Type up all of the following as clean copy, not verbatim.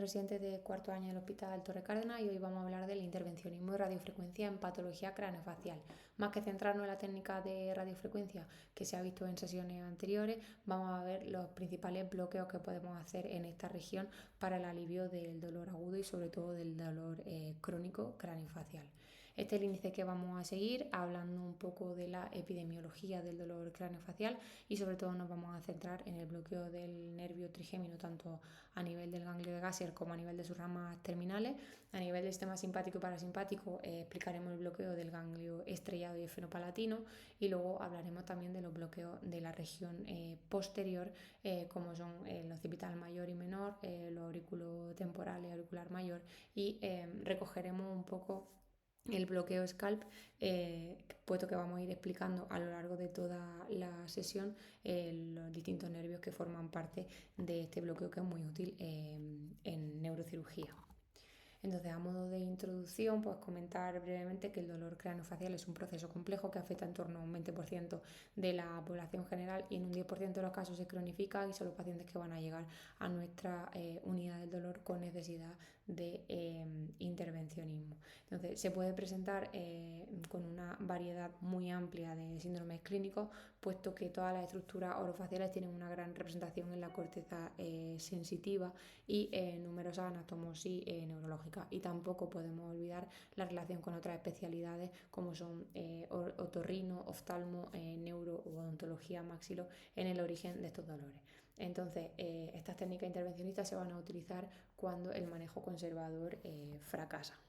residente de cuarto año del Hospital Torre Cárdenas y hoy vamos a hablar del intervencionismo de radiofrecuencia en patología craneofacial. Más que centrarnos en la técnica de radiofrecuencia que se ha visto en sesiones anteriores, vamos a ver los principales bloqueos que podemos hacer en esta región para el alivio del dolor agudo y sobre todo del dolor crónico craneofacial. Este es el índice que vamos a seguir, hablando un poco de la epidemiología del dolor craneofacial y sobre todo nos vamos a centrar en el bloqueo del nervio trigémino, tanto a nivel del ganglio de Gasser como a nivel de sus ramas terminales. A nivel del sistema simpático y parasimpático explicaremos el bloqueo del ganglio estrellado y esfenopalatino y luego hablaremos también de los bloqueos de la región posterior, como son el occipital mayor y menor, los auriculos temporal y auricular mayor, y recogeremos un poco el bloqueo scalp, puesto que vamos a ir explicando a lo largo de toda la sesión los distintos nervios que forman parte de este bloqueo, que es muy útil en neurocirugía. Entonces, a modo de introducción, pues comentar brevemente que el dolor craneofacial es un proceso complejo que afecta en torno a un 20% de la población general y en un 10% de los casos se cronifica y son los pacientes que van a llegar a nuestra unidad del dolor con necesidad de intervencionismo. Entonces, se puede presentar con una variedad muy amplia de síndromes clínicos, puesto que todas las estructuras orofaciales tienen una gran representación en la corteza sensitiva y numerosas anastomosis neurológicas. Y tampoco podemos olvidar la relación con otras especialidades como son otorrino, oftalmo, neuro u odontología maxilo en el origen de estos dolores. Entonces, estas técnicas intervencionistas se van a utilizar cuando el manejo conservador fracasa.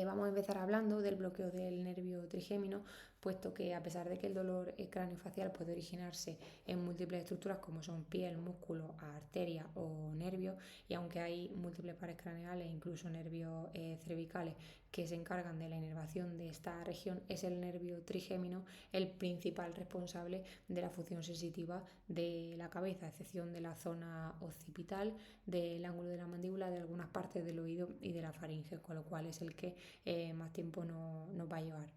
Vamos a empezar hablando del bloqueo del nervio trigémino, puesto que a pesar de que el dolor craneofacial puede originarse en múltiples estructuras como son piel, músculo, arteria o nervios, y aunque hay múltiples pares craneales, incluso nervios cervicales que se encargan de la inervación de esta región, es el nervio trigémino el principal responsable de la función sensitiva de la cabeza, a excepción de la zona occipital, del ángulo de la mandíbula, de algunas partes del oído y de la faringe, con lo cual es el que más tiempo nos va a llevar.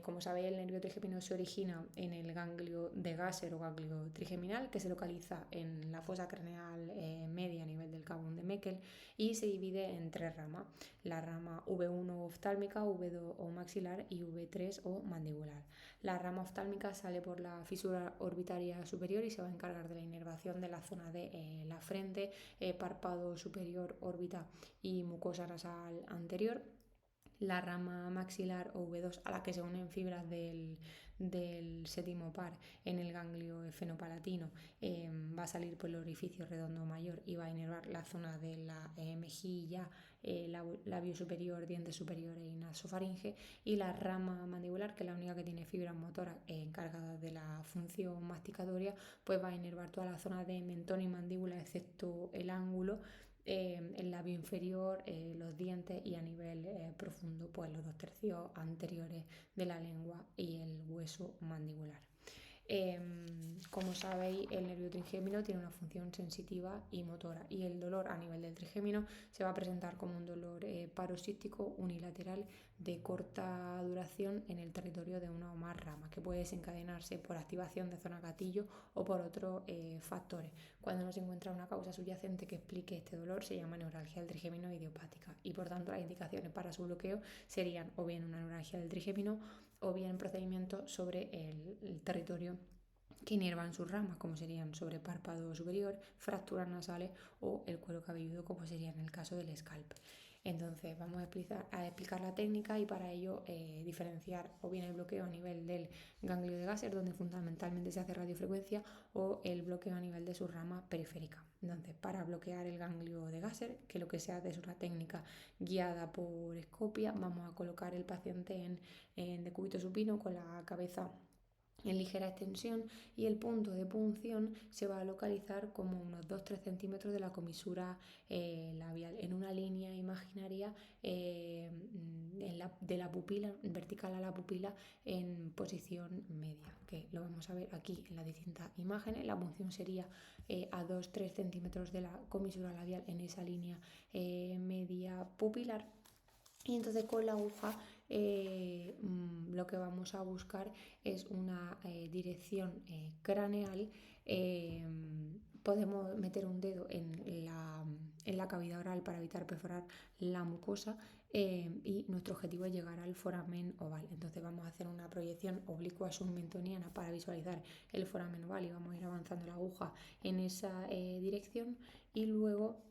Como sabéis, el nervio trigémino se origina en el ganglio de Gasser o ganglio trigeminal, que se localiza en la fosa craneal media a nivel del cabo de Meckel, y se divide en tres ramas: la rama V1 oftálmica, V2 o maxilar y V3 o mandibular. La rama oftálmica sale por la fisura orbitaria superior y se va a encargar de la inervación de la zona de la frente, párpado superior, órbita y mucosa nasal anterior. La rama maxilar o V2, a la que se unen fibras del séptimo par en el ganglio esfenopalatino, va a salir por el orificio redondo mayor y va a inervar la zona de la mejilla, labio superior, dientes superiores y nasofaringe. Y la rama mandibular, que es la única que tiene fibras motoras encargadas de la función masticatoria, pues va a inervar toda la zona de mentón y mandíbula, excepto el ángulo, el labio inferior, los dientes y a nivel profundo, pues los 2/3 anteriores de la lengua y el hueso mandibular. Como sabéis, el nervio trigémino tiene una función sensitiva y motora, y el dolor a nivel del trigémino se va a presentar como un dolor paroxístico unilateral de corta duración en el territorio de una o más ramas, que puede desencadenarse por activación de zona gatillo o por otros factores. Cuando no se encuentra una causa subyacente que explique este dolor, se llama neuralgia del trigémino idiopática, y por tanto las indicaciones para su bloqueo serían o bien una neuralgia del trigémino o bien procedimientos sobre el territorio que inervan sus ramas, como serían sobre párpado superior, fracturas nasales o el cuero cabelludo, como sería en el caso del scalp. Entonces vamos a explicar la técnica y para ello diferenciar o bien el bloqueo a nivel del ganglio de Gasser, donde fundamentalmente se hace radiofrecuencia, o el bloqueo a nivel de su rama periférica. Entonces, para bloquear el ganglio de Gasser, que lo que se hace es una técnica guiada por escopia, vamos a colocar el paciente en decúbito supino con la cabeza en ligera extensión, y el punto de punción se va a localizar como unos 2-3 centímetros de la comisura labial, en una línea imaginaria de la pupila, vertical a la pupila, en posición media, que lo vamos a ver aquí en las distintas imágenes. La punción sería a 2-3 centímetros de la comisura labial en esa línea media pupilar. Y entonces con la aguja lo que vamos a buscar es una dirección craneal podemos meter un dedo en la cavidad oral para evitar perforar la mucosa y nuestro objetivo es llegar al foramen oval. Entonces vamos a hacer una proyección oblicua submentoniana para visualizar el foramen oval y vamos a ir avanzando la aguja en esa dirección, y luego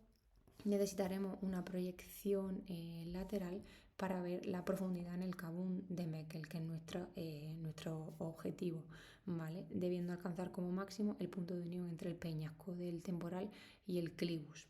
necesitaremos una proyección lateral para ver la profundidad en el Kabum de Meckel, que es nuestro objetivo, ¿vale? Debiendo alcanzar como máximo el punto de unión entre el peñasco del temporal y el clivus.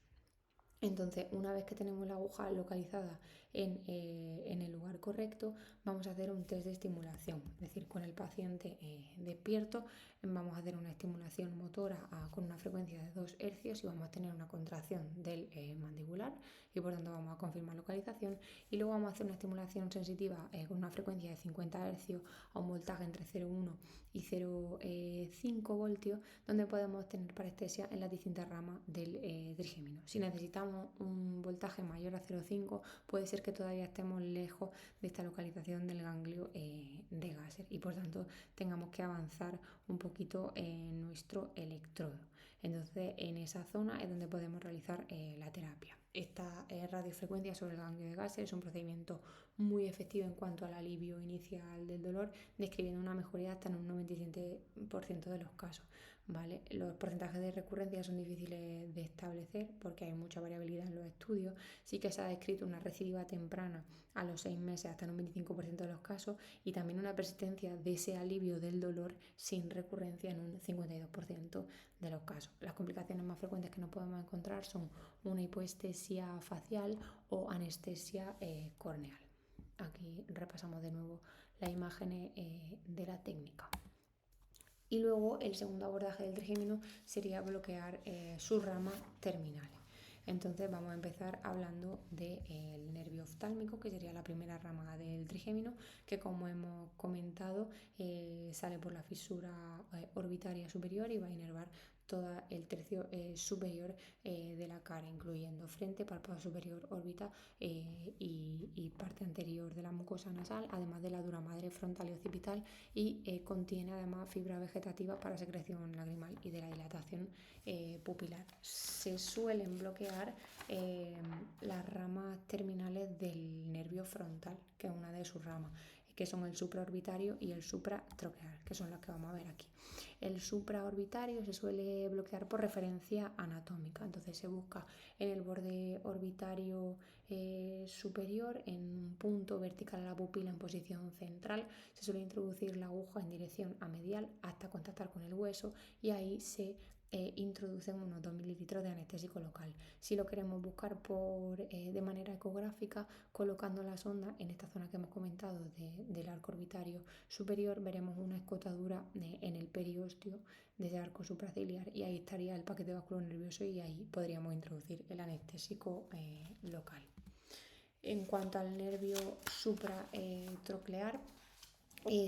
Entonces, una vez que tenemos la aguja localizada en el lugar correcto, vamos a hacer un test de estimulación, es decir, con el paciente despierto vamos a hacer una estimulación motora con una frecuencia de 2 hercios y vamos a tener una contracción del mandibular y por tanto vamos a confirmar localización, y luego vamos a hacer una estimulación sensitiva con una frecuencia de 50 hercios a un voltaje entre 0,1 y 0,5 voltios, donde podemos tener parestesia en las distintas ramas del trigémino. Si necesitamos un voltaje mayor a 0,5, puede ser que todavía estemos lejos de esta localización del ganglio de Gasser y por tanto tengamos que avanzar un poquito en nuestro electrodo. Entonces en esa zona es donde podemos realizar la terapia. Esta radiofrecuencia sobre el ganglio de Gasser es un procedimiento muy efectivo en cuanto al alivio inicial del dolor, describiendo una mejoría hasta en un 97% de los casos, ¿vale? Los porcentajes de recurrencia son difíciles de establecer porque hay mucha variabilidad en los estudios. Sí que se ha descrito una recidiva temprana a los 6 meses hasta en un 25% de los casos, y también una persistencia de ese alivio del dolor sin recurrencia en un 52% de los casos. Las complicaciones más frecuentes que nos podemos encontrar son una hipoestesia facial o anestesia corneal. Aquí repasamos de nuevo las imágenes de la técnica. Y luego el segundo abordaje del trigémino sería bloquear sus ramas terminales. Entonces vamos a empezar hablando del nervio oftálmico, que sería la primera rama del trigémino, que como hemos comentado sale por la fisura orbitaria superior y va a inervar todo el tercio superior de la cara, incluyendo frente, párpado superior, órbita y parte anterior de la mucosa nasal, además de la dura madre frontal y occipital, y contiene además fibra vegetativa para secreción lagrimal y de la dilatación pupilar. Se suelen bloquear las ramas terminales del nervio frontal, que es una de sus ramas, que son el supraorbitario y el supratroqueal, que son las que vamos a ver aquí. El supraorbitario se suele bloquear por referencia anatómica, entonces se busca en el borde orbitario superior, en un punto vertical a la pupila en posición central, se suele introducir la aguja en dirección a medial hasta contactar con el hueso, y ahí se introducen unos 2 mililitros de anestésico local. Si lo queremos buscar de manera ecográfica, colocando la sonda en esta zona que hemos comentado del arco orbitario superior, veremos una escotadura en el periósteo de ese arco supraciliar, y ahí estaría el paquete vascular nervioso y ahí podríamos introducir el anestésico local. En cuanto al nervio supratroclear,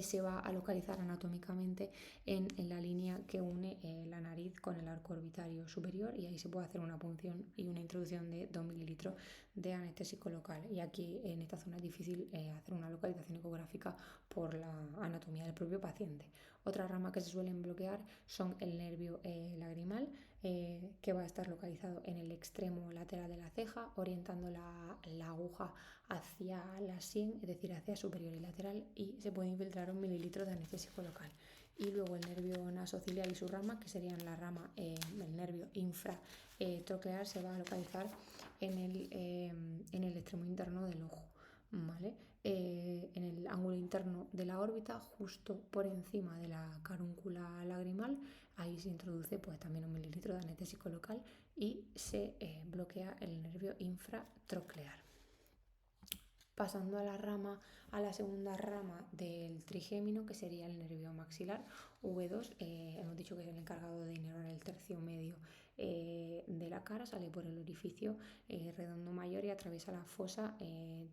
se va a localizar anatómicamente en la línea que une la nariz con el arco orbitario superior, y ahí se puede hacer una punción y una introducción de 2 mililitros de anestésico local, y aquí en esta zona es difícil hacer una localización ecográfica por la anatomía del propio paciente. Otras ramas que se suelen bloquear son el nervio lagrimal, que va a estar localizado en el extremo lateral de la ceja, orientando la aguja hacia la sien, es decir, hacia superior y lateral, y se puede infiltrar 1 mililitro de anestésico local. Y luego el nervio nasociliar y su rama, que serían la rama del nervio infratroqueal, se va a localizar en el extremo interno del ojo, ¿vale? En el ángulo interno de la órbita, justo por encima de la carúncula lagrimal, ahí se introduce pues también 1 mililitro de anestésico local y se bloquea el nervio infratroclear. Pasando a la segunda rama del trigémino, que sería el nervio maxilar V2, hemos dicho que es el encargado de inervar el tercio medio de la cara, sale por el orificio redondo mayor y atraviesa la fosa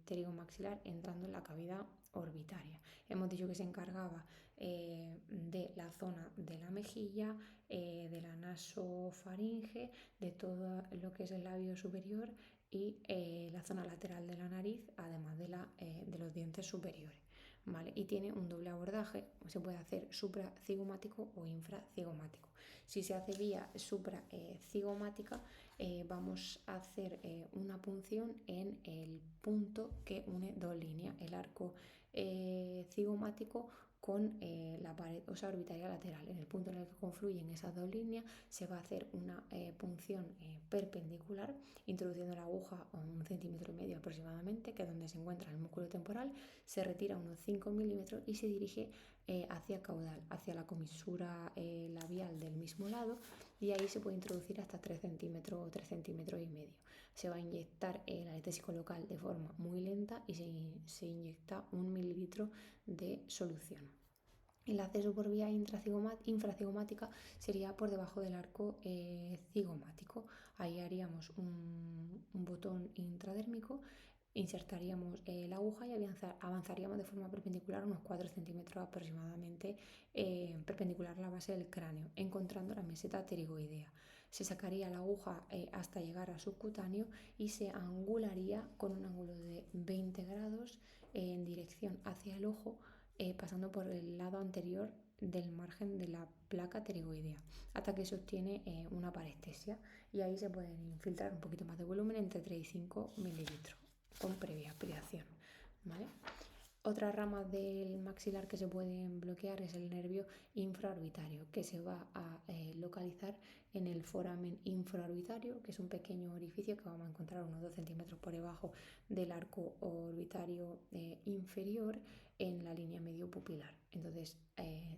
pterygomaxilar entrando en la cavidad orbitaria. Hemos dicho que se encargaba de la zona de la mejilla, de la nasofaringe, de todo lo que es el labio superior y la zona lateral de la nariz, además de los dientes superiores, ¿vale? Y tiene un doble abordaje, se puede hacer supracigomático o infracigomático. Si se hace vía supracigomática, vamos a hacer una punción en el punto que une dos líneas, el arco cigomático con la pared ósea orbitaria lateral. En el punto en el que confluyen esas dos líneas se va a hacer una punción perpendicular, introduciendo la aguja a 1,5 cm aproximadamente, que es donde se encuentra el músculo temporal, se retira unos 5 milímetros y se dirige hacia caudal, hacia la comisura labial del mismo lado, y ahí se puede introducir hasta 3 centímetros o 3,5 centímetros. Se va a inyectar el anestésico local de forma muy lenta y se inyecta 1 mililitro de solución. El acceso por vía infracigomática sería por debajo del arco cigomático. Ahí haríamos un botón intradérmico, insertaríamos la aguja y avanzaríamos de forma perpendicular unos 4 centímetros aproximadamente, perpendicular a la base del cráneo, encontrando la meseta pterigoidea. Se sacaría la aguja hasta llegar a subcutáneo y se angularía con un ángulo de 20 grados en dirección hacia el ojo, pasando por el lado anterior del margen de la placa pterigoidea, hasta que se obtiene una parestesia, y ahí se pueden infiltrar un poquito más de volumen, entre 3 y 5 mililitros, con previa aspiración, ¿vale? Otra rama del maxilar que se pueden bloquear es el nervio infraorbitario, que se va a localizar en el foramen infraorbitario, que es un pequeño orificio que vamos a encontrar unos 2 centímetros por debajo del arco orbitario inferior, en la línea medio pupilar. Entonces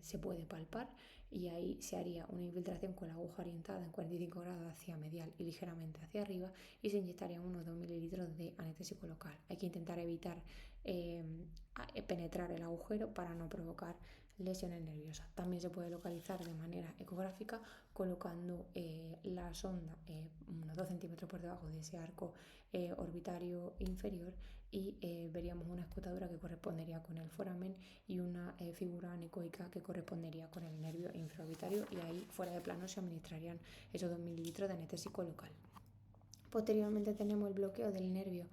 se puede palpar y ahí se haría una infiltración con la aguja orientada en 45 grados hacia medial y ligeramente hacia arriba, y se inyectarían unos 2 mililitros de anestésico local. Hay que intentar evitar penetrar el agujero para no provocar lesiones nerviosas. También se puede localizar de manera ecográfica colocando la sonda unos 2 centímetros por debajo de ese arco orbitario inferior, y veríamos una escotadura que correspondería con el foramen y una figura anecoica que correspondería con el nervio infraorbitario, y ahí fuera de plano se administrarían esos 2 mililitros de anestésico local. Posteriormente tenemos el bloqueo del nervio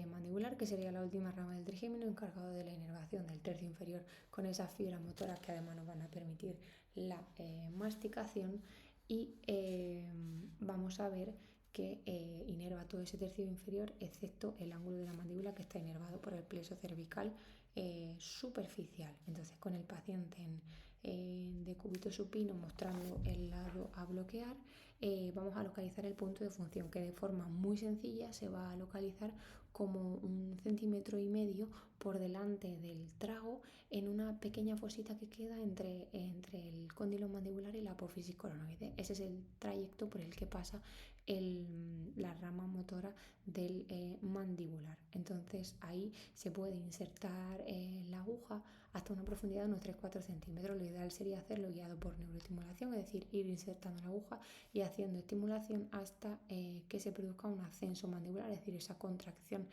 mandibular, que sería la última rama del trigémino, encargado de la inervación del tercio inferior con esas fibras motoras que además nos van a permitir la masticación, y vamos a ver que inerva todo ese tercio inferior excepto el ángulo de la mandíbula, que está inervado por el plexo cervical superficial. Entonces, con el paciente en decúbito supino mostrando el lado a bloquear, vamos a localizar el punto de función, que de forma muy sencilla se va a localizar como 1,5 centímetros por delante del trago, en una pequeña fosita que queda entre el cóndilo mandibular y la apófisis coronoide. Ese es el trayecto por el que pasa la rama motora del mandibular. Entonces ahí se puede insertar la aguja hasta una profundidad de unos 3-4 centímetros. Lo ideal sería hacerlo guiado por neuroestimulación, es decir, ir insertando la aguja y haciendo estimulación hasta que se produzca un ascenso mandibular, es decir, esa contracción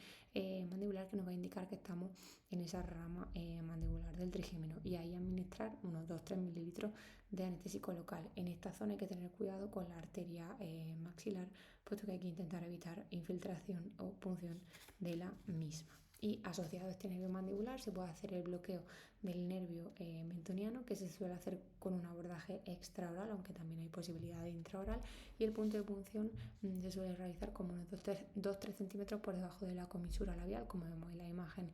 mandibular que nos va a indicar que estamos en esa rama mandibular del trigémino, y ahí administrar unos 2-3 mililitros de anestésico local. En esta zona hay que tener cuidado con la arteria maxilar, puesto que hay que intentar evitar infiltración o punción de la misma. Y asociado a este nervio mandibular se puede hacer el bloqueo del nervio mentoniano, que se suele hacer con un abordaje extraoral, aunque también hay posibilidad de intraoral, y el punto de punción se suele realizar como unos 2-3 centímetros por debajo de la comisura labial, como vemos en la imagen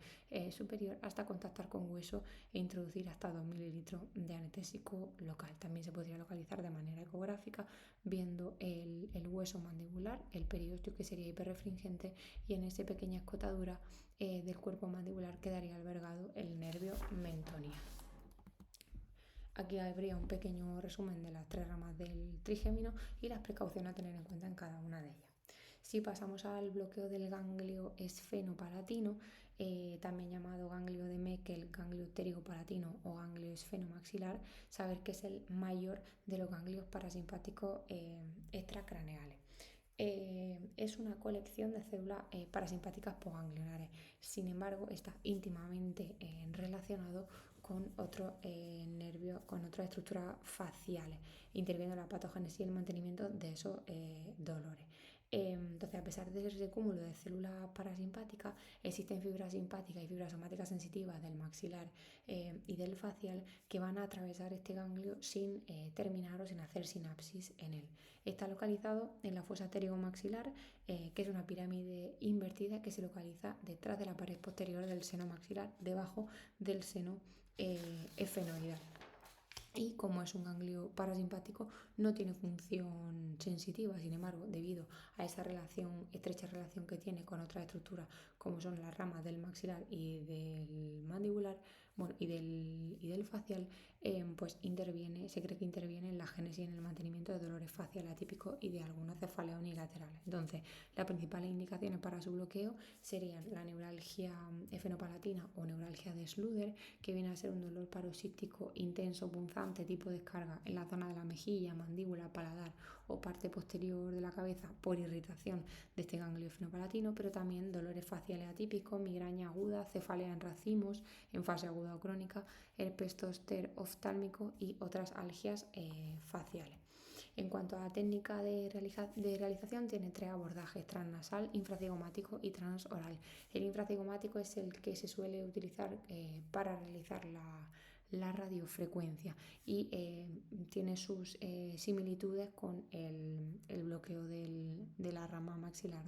superior, hasta contactar con hueso e introducir hasta 2 mililitros de anestésico local. También se podría localizar de manera ecográfica viendo el hueso mandibular, el periósteo, que sería hiperrefringente, y en esa pequeña escotadura del cuerpo mandibular quedaría albergado el nervio mentoniano. Aquí habría un pequeño resumen de las 3 ramas del trigémino y las precauciones a tener en cuenta en cada una de ellas. Si pasamos al bloqueo del ganglio esfenopalatino, también llamado ganglio de Meckel, ganglio pterigopalatino o ganglio esfenomaxilar, saber que es el mayor de los ganglios parasimpáticos extracraneales. Es una colección de células parasimpáticas postganglionares. Sin embargo, está íntimamente relacionado con otros nervios, con otras estructuras faciales, interviniendo la patogénesis y el mantenimiento de esos dolores. Entonces, a pesar de ese cúmulo de células parasimpáticas, existen fibras simpáticas y fibras somáticas sensitivas del maxilar y del facial que van a atravesar este ganglio sin terminar o sin hacer sinapsis en él. Está localizado en la fosa pterygomaxilar, que es una pirámide invertida que se localiza detrás de la pared posterior del seno maxilar, debajo del seno efenoidal. Y como es un ganglio parasimpático, no tiene función sensitiva. Sin embargo, debido a esa estrecha relación que tiene con otras estructuras como son las ramas del maxilar y del mandibular, bueno, y del facial, pues se cree que interviene en la génesis y en el mantenimiento de dolores faciales atípicos y de algunas cefaleas unilaterales. Entonces, las principales indicaciones para su bloqueo serían la neuralgia efenopalatina o neuralgia de Schluder, que viene a ser un dolor paroxístico intenso, punzante, tipo descarga en la zona de la mejilla, mandíbula, paladar o parte posterior de la cabeza por irritación de este ganglio efenopalatino, pero también dolores faciales atípicos, migraña aguda, cefalea en racimos en fase aguda o crónica, herpes zóster oftálmico y otras algias faciales. En cuanto a la técnica de realización, tiene 3 abordajes: transnasal, infracigomático y transoral. El infracigomático es el que se suele utilizar para realizar la radiofrecuencia y tiene sus similitudes con el bloqueo de la rama maxilar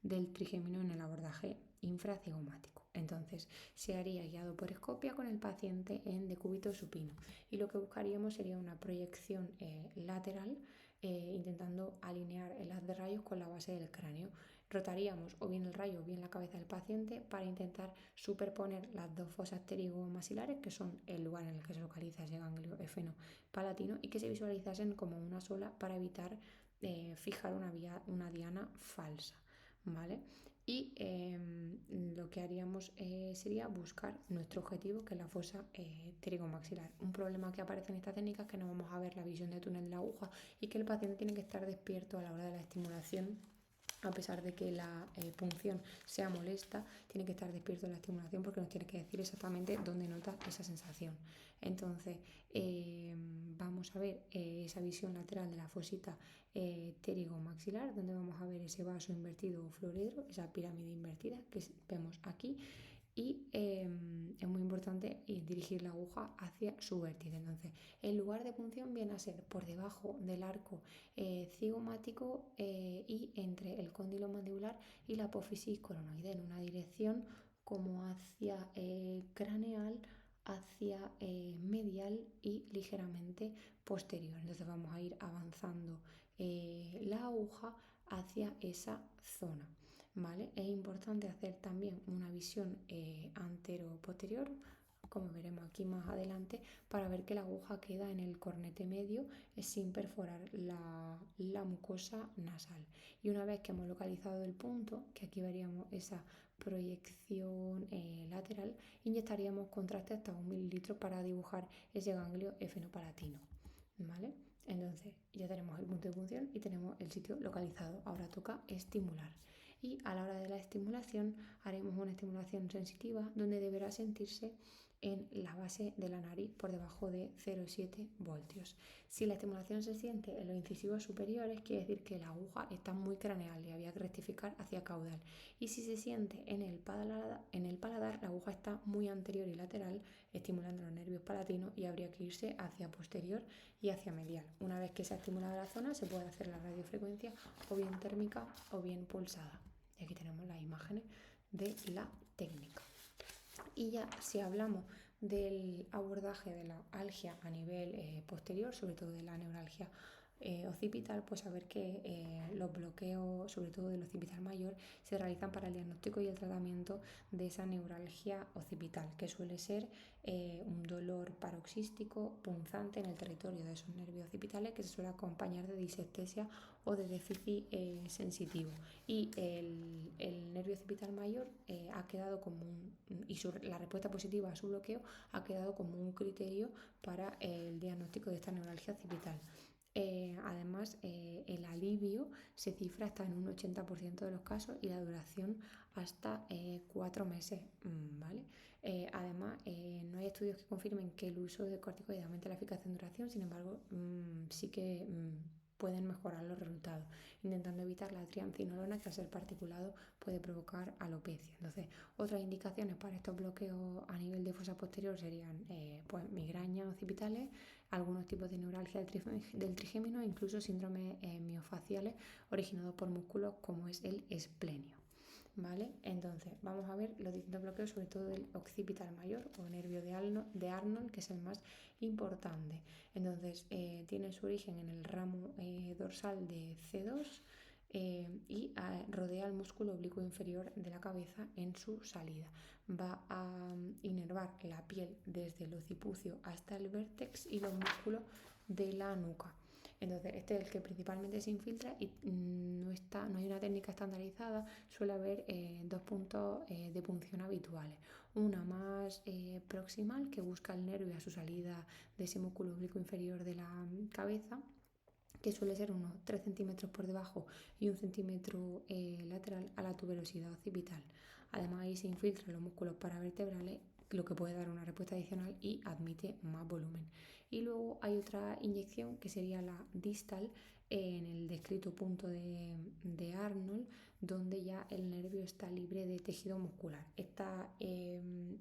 del trigémino en el abordaje infracigomático. Entonces, se haría guiado por escopia con el paciente en decúbito supino y lo que buscaríamos sería una proyección lateral, intentando alinear el haz de rayos con la base del cráneo. Rotaríamos o bien el rayo o bien la cabeza del paciente para intentar superponer las dos fosas pterigomaxilares, que son el lugar en el que se localiza ese ganglio efenopalatino, y que se visualizasen como una sola para evitar fijar una diana falsa, ¿vale? Y lo que haríamos sería buscar nuestro objetivo, que es la fosa pterigomaxilar. Un problema que aparece en esta técnica es que no vamos a ver la visión de túnel de la aguja y que el paciente tiene que estar despierto a la hora de la estimulación. A pesar de que la punción sea molesta, tiene que estar despierto en la estimulación porque nos tiene que decir exactamente dónde nota esa sensación. Entonces, vamos a ver esa visión lateral de la fosita pterigomaxilar, donde vamos a ver ese vaso invertido o fluoredro, esa pirámide invertida que vemos aquí. Y es muy importante dirigir la aguja hacia su vértice. Entonces, el lugar de punción viene a ser por debajo del arco cigomático y entre el cóndilo mandibular y la apófisis coronoide, en una dirección como hacia craneal, hacia medial y ligeramente posterior. Entonces vamos a ir avanzando la aguja hacia esa zona, ¿vale? Es importante hacer también una visión antero-posterior, como veremos aquí más adelante, para ver que la aguja queda en el cornete medio sin perforar la mucosa nasal. Y una vez que hemos localizado el punto, que aquí veríamos esa proyección lateral, inyectaríamos contraste hasta 1 mililitro para dibujar ese ganglio efenopalatino, ¿vale? Entonces ya tenemos el punto de punción y tenemos el sitio localizado. Ahora toca estimular. Y a la hora de la estimulación haremos una estimulación sensitiva donde deberá sentirse en la base de la nariz por debajo de 0,7 voltios. Si la estimulación se siente en los incisivos superiores, quiere decir que la aguja está muy craneal y había que rectificar hacia caudal. Y si se siente en el paladar, la aguja está muy anterior y lateral, estimulando los nervios palatinos, y habría que irse hacia posterior y hacia medial. Una vez que se ha estimulado la zona, se puede hacer la radiofrecuencia o bien térmica o bien pulsada. Y aquí tenemos las imágenes de la técnica. Y ya si hablamos del abordaje de la algia a nivel posterior, sobre todo de la neuralgia occipital, pues saber que los bloqueos, sobre todo del occipital mayor, se realizan para el diagnóstico y el tratamiento de esa neuralgia occipital, que suele ser un dolor paroxístico punzante en el territorio de esos nervios occipitales, que se suele acompañar de disestesia o de déficit sensitivo. Y el nervio occipital mayor ha quedado como la respuesta positiva a su bloqueo ha quedado como un criterio para el diagnóstico de esta neuralgia occipital. Además, el alivio se cifra hasta en un 80% de los casos y la duración hasta 4 meses, ¿vale? Además, no hay estudios que confirmen que el uso de corticoides aumente la eficacia en duración, sin embargo, sí que pueden mejorar los resultados, intentando evitar la triamcinolona que al ser particulado puede provocar alopecia. Entonces, otras indicaciones para estos bloqueos a nivel de fosa posterior serían pues, migrañas occipitales, algunos tipos de neuralgia del trigémino e incluso síndromes miofaciales originados por músculos como es el esplenio. ¿Vale? Entonces, vamos a ver los distintos bloqueos, sobre todo del occipital mayor o nervio de Arnold, que es el más importante. Entonces, tiene su origen en el ramo dorsal de C2 y rodea el músculo oblicuo inferior de la cabeza en su salida. Va a inervar la piel desde el occipucio hasta el vértex y los músculos de la nuca. Entonces, este es el que principalmente se infiltra y no hay una técnica estandarizada, suele haber dos puntos de punción habituales. Una más proximal, que busca el nervio a su salida de ese músculo oblicuo inferior de la cabeza, que suele ser unos 3 centímetros por debajo y 1 centímetro lateral a la tuberosidad occipital. Además, ahí se infiltran los músculos paravertebrales, lo que puede dar una respuesta adicional y admite más volumen. Y luego hay otra inyección que sería la distal en el descrito punto de Arnold, donde ya el nervio está libre de tejido muscular.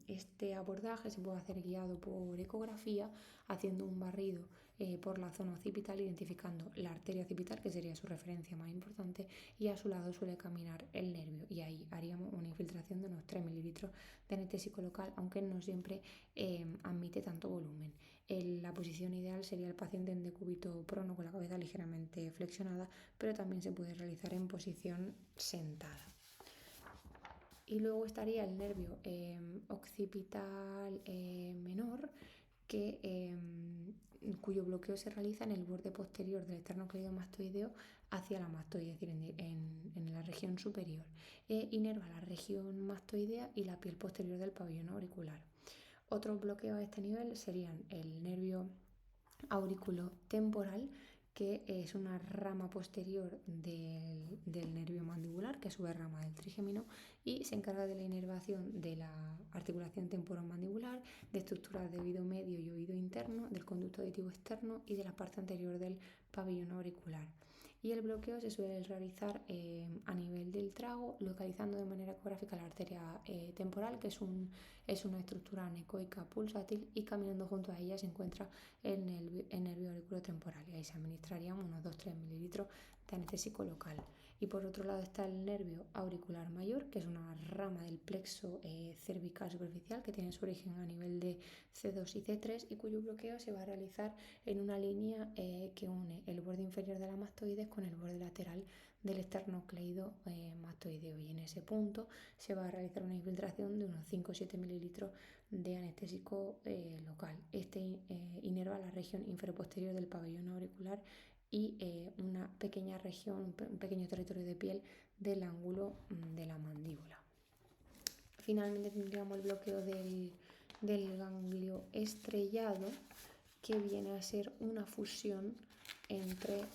Este abordaje se puede hacer guiado por ecografía, haciendo un barrido por la zona occipital, identificando la arteria occipital, que sería su referencia más importante, y a su lado suele caminar el nervio, y ahí haríamos una infiltración de unos 3 mililitros de anestésico local, aunque no siempre admite tanto volumen. La posición ideal sería el paciente en decúbito prono con la cabeza ligeramente flexionada, pero también se puede realizar en posición sentada. Y luego estaría el nervio occipital menor, cuyo bloqueo se realiza en el borde posterior del esternocleidomastoideo hacia la mastoide, es decir, en la región superior. Inerva la región mastoidea y la piel posterior del pabellón auricular. Otros bloqueos a este nivel serían el nervio auriculotemporal, que es una rama posterior del nervio mandibular, que a su vez rama del trigémino, y se encarga de la inervación de la articulación temporomandibular, de estructuras de oído medio y oído interno, del conducto auditivo externo y de la parte anterior del pabellón auricular. Y el bloqueo se suele realizar a nivel del trago, localizando de manera ecográfica la arteria temporal, que es una estructura anecoica pulsátil, y caminando junto a ella se encuentra el nervio auriculotemporal, y ahí se administrarían unos 2-3 mililitros de anestésico local. Y por otro lado está el nervio auricular mayor, que es una rama del plexo cervical superficial que tiene su origen a nivel de C2 y C3 y cuyo bloqueo se va a realizar en una línea que une el borde inferior de la mastoides con el borde lateral del esternocleidomastoideo, y en ese punto se va a realizar una infiltración de unos 5 o 7 mililitros de anestésico local. Inerva la región inferoposterior del pabellón auricular y una pequeña región, un pequeño territorio de piel del ángulo de la mandíbula. Finalmente tendríamos el bloqueo del ganglio estrellado, que viene a ser una fusión entre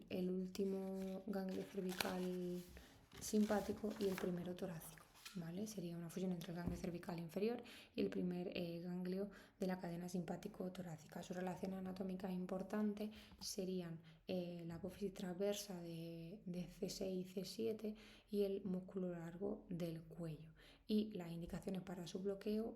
el último ganglio cervical simpático y el primero torácico. ¿Vale? Sería una fusión entre el ganglio cervical inferior y el primer ganglio de la cadena simpático-torácica. Sus relaciones anatómicas importantes serían la apófisis transversa de C6 y C7 y el músculo largo del cuello. Y las indicaciones para su bloqueo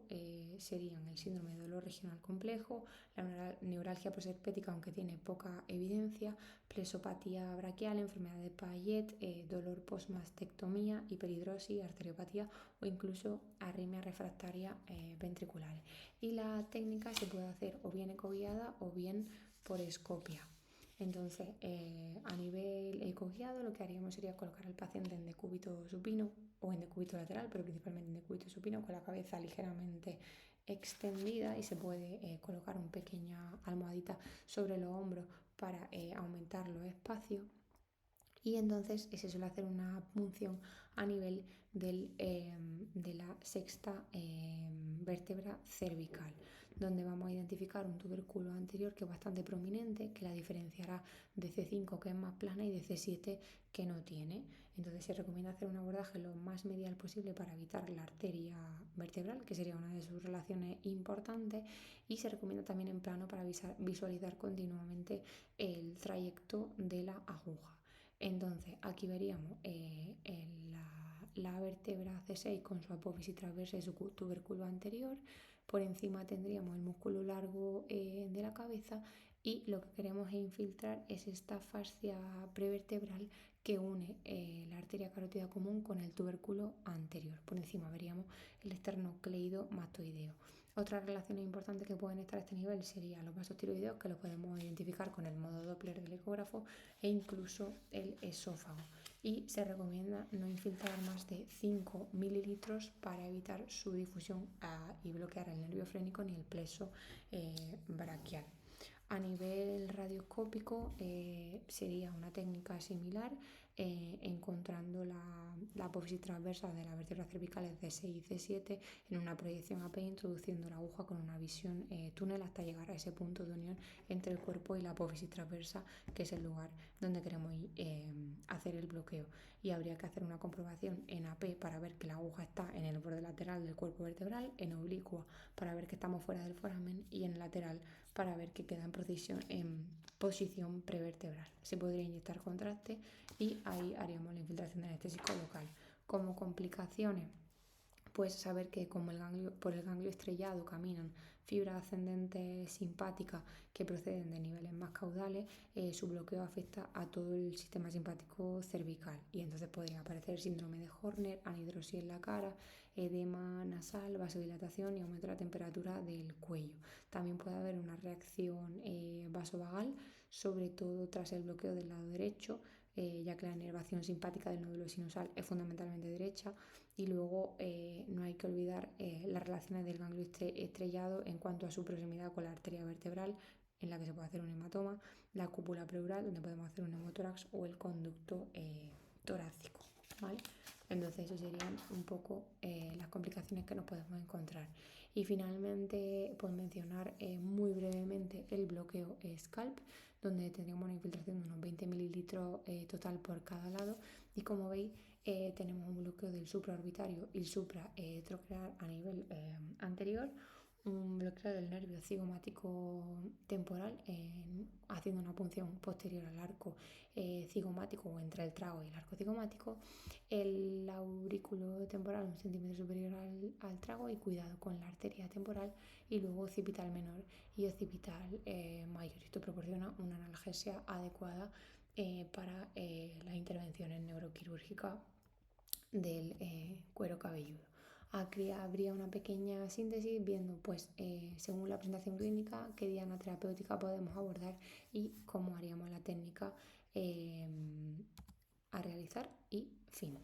serían el síndrome de dolor regional complejo, la neuralgia prosespética, aunque tiene poca evidencia, plesopatía braquial, enfermedad de Payet, dolor postmastectomía, hiperhidrosis, arteriopatía o incluso arritmia refractaria ventriculares. Y la técnica se puede hacer o bien ecoguiada o bien por escopia. Entonces, a nivel ecoguiado, lo que haríamos sería colocar al paciente en decúbito supino o en decúbito lateral, pero principalmente en decúbito supino, con la cabeza ligeramente extendida, y se puede colocar una pequeña almohadita sobre los hombros para aumentar los espacios. y entonces se suele hacer una punción a nivel de la sexta vértebra cervical, donde vamos a identificar un tubérculo anterior que es bastante prominente, que la diferenciará de C5, que es más plana, y de C7, que no tiene. Entonces se recomienda hacer un abordaje lo más medial posible para evitar la arteria vertebral, que sería una de sus relaciones importantes, y se recomienda también en plano para visualizar continuamente el trayecto de la aguja. Entonces aquí veríamos la vértebra C6 con su apófisis transversa y su tubérculo anterior. Por encima tendríamos el músculo largo de la cabeza, y lo que queremos infiltrar es esta fascia prevertebral que une la arteria carótida común con el tubérculo anterior. Por encima veríamos el esternocleido-mastoideo. Otras relaciones importantes que pueden estar a este nivel serían los vasos tiroideos, que los podemos identificar con el modo Doppler del ecógrafo, e incluso el esófago. Y se recomienda no infiltrar más de 5 mililitros para evitar su difusión y bloquear el nervio frénico ni el plexo braquial. A nivel radioscópico sería una técnica similar, encontrando la apófisis transversa de las vértebras cervicales D6 y C7 en una proyección AP, introduciendo la aguja con una visión túnel hasta llegar a ese punto de unión entre el cuerpo y la apófisis transversa, que es el lugar donde queremos hacer el bloqueo. Y habría que hacer una comprobación en AP para ver que la aguja está en el borde lateral del cuerpo vertebral, en oblicua para ver que estamos fuera del foramen, y en lateral para ver que queda en posición prevertebral. Se podría inyectar contraste y ahí haríamos la infiltración de anestésico local. Como complicaciones, pues saber que por el ganglio estrellado caminan fibras ascendentes simpáticas que proceden de niveles más caudales, su bloqueo afecta a todo el sistema simpático cervical, y entonces podría aparecer síndrome de Horner, anhidrosis en la cara, edema nasal, vasodilatación y aumento de la temperatura del cuello. También puede haber una reacción vasovagal, sobre todo tras el bloqueo del lado derecho, ya que la inervación simpática del nódulo sinusal es fundamentalmente derecha. Y luego no hay que olvidar las relaciones del ganglio estrellado en cuanto a su proximidad con la arteria vertebral, en la que se puede hacer un hematoma, la cúpula pleural, donde podemos hacer un hemotórax, o el conducto torácico, ¿vale? Entonces eso serían un poco las complicaciones que nos podemos encontrar. Y finalmente, pues mencionar muy brevemente el bloqueo scalp, donde tendríamos una infiltración de unos 20 mililitros total por cada lado, y como veis tenemos un bloqueo del supraorbitario y el supratroqueal a nivel anterior, un bloqueo del nervio cigomático temporal haciendo una punción posterior al arco cigomático, o entre el trago y el arco cigomático, el aurículo temporal 1 centímetro superior al trago, y cuidado con la arteria temporal, y luego occipital menor y occipital mayor. Esto proporciona una analgesia adecuada para las intervenciones neuroquirúrgicas del cuero cabelludo. Aquí habría una pequeña síntesis viendo, pues, según la presentación clínica, qué diana terapéutica podemos abordar y cómo haríamos la técnica a realizar, y fin.